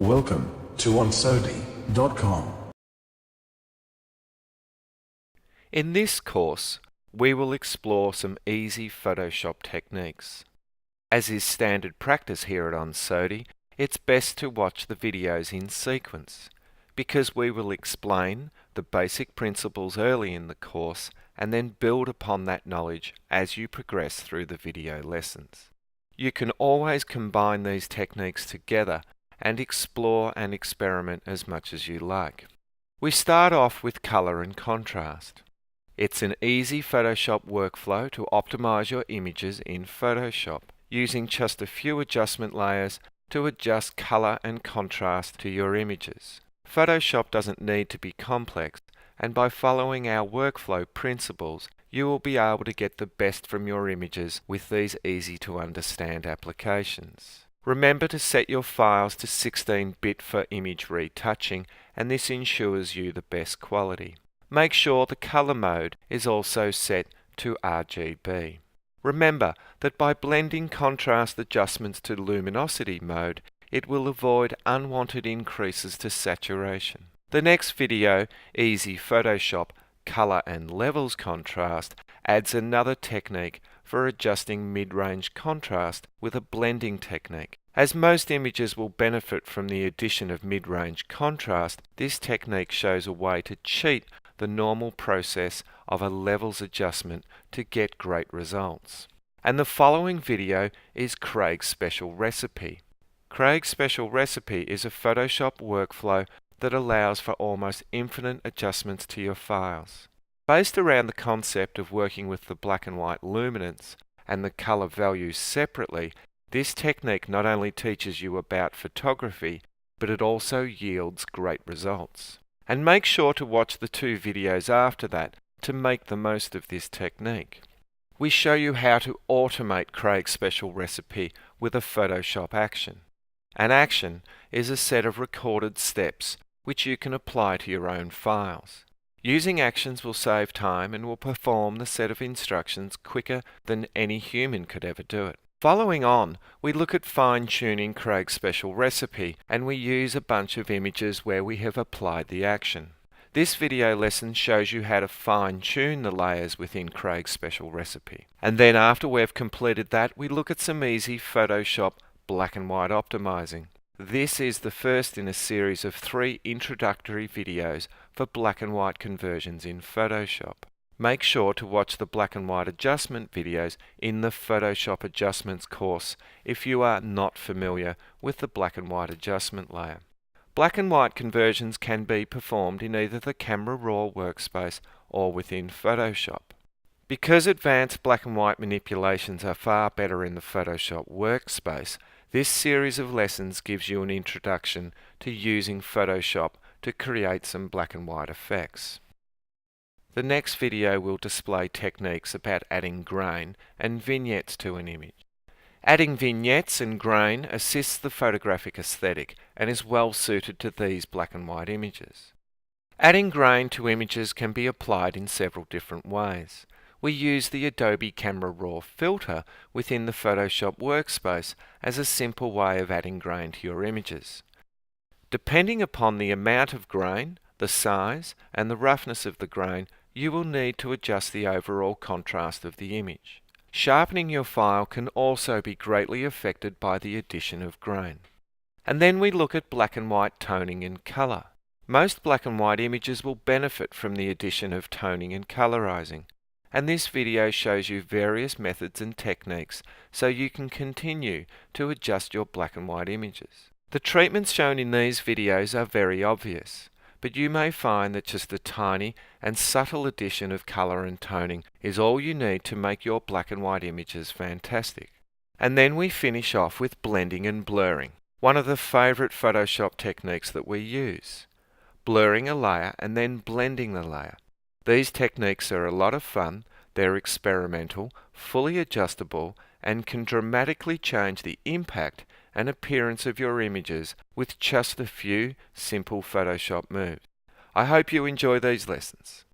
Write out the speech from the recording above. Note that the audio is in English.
Welcome to onSodi.com. In this course, we will explore some easy Photoshop techniques. As is standard practice here at onSodi, it's best to watch the videos in sequence, because we will explain the basic principles early in the course and then build upon that knowledge as you progress through the video lessons. You can always combine these techniques together and explore and experiment as much as you like. We start off with color and contrast. It's an easy Photoshop workflow to optimize your images in Photoshop, using just a few adjustment layers to adjust color and contrast to your images. Photoshop doesn't need to be complex, and by following our workflow principles, you will be able to get the best from your images with these easy to understand applications. Remember to set your files to 16-bit for image retouching, and this ensures you the best quality. Make sure the color mode is also set to RGB. Remember that by blending contrast adjustments to luminosity mode, it will avoid unwanted increases to saturation. The next video, Easy Photoshop Color and Levels Contrast, adds another technique for adjusting mid-range contrast with a blending technique. As most images will benefit from the addition of mid-range contrast, this technique shows a way to cheat the normal process of a levels adjustment to get great results. And the following video is Craig's Special Recipe. Craig's Special Recipe is a Photoshop workflow that allows for almost infinite adjustments to your files. Based around the concept of working with the black and white luminance and the color values separately, this technique not only teaches you about photography, but it also yields great results. And make sure to watch the two videos after that to make the most of this technique. We show you how to automate Craig's Special Recipe with a Photoshop action. An action is a set of recorded steps which you can apply to your own files. Using actions will save time and will perform the set of instructions quicker than any human could ever do it. Following on, we look at fine-tuning Craig's Special Recipe, and we use a bunch of images where we have applied the action. This video lesson shows you how to fine-tune the layers within Craig's Special Recipe. And then after we've completed that, we look at some easy Photoshop black and white optimizing. This is the first in a series of 3 introductory videos for black and white conversions in Photoshop. Make sure to watch the black and white adjustment videos in the Photoshop Adjustments course if you are not familiar with the black and white adjustment layer. Black and white conversions can be performed in either the Camera Raw workspace or within Photoshop. Because advanced black and white manipulations are far better in the Photoshop workspace, this series of lessons gives you an introduction to using Photoshop to create some black and white effects. The next video will display techniques about adding grain and vignettes to an image. Adding vignettes and grain assists the photographic aesthetic and is well suited to these black and white images. Adding grain to images can be applied in several different ways. We use the Adobe Camera Raw filter within the Photoshop workspace as a simple way of adding grain to your images. Depending upon the amount of grain, the size, and the roughness of the grain, you will need to adjust the overall contrast of the image. Sharpening your file can also be greatly affected by the addition of grain. And then we look at black and white toning and color. Most black and white images will benefit from the addition of toning and colorizing. And this video shows you various methods and techniques so you can continue to adjust your black and white images. The treatments shown in these videos are very obvious, but you may find that just a tiny and subtle addition of color and toning is all you need to make your black and white images fantastic. And then we finish off with blending and blurring, one of the favorite Photoshop techniques that we use. Blurring a layer and then blending the layer. These techniques are a lot of fun, they're experimental, fully adjustable, and can dramatically change the impact and appearance of your images with just a few simple Photoshop moves. I hope you enjoy these lessons.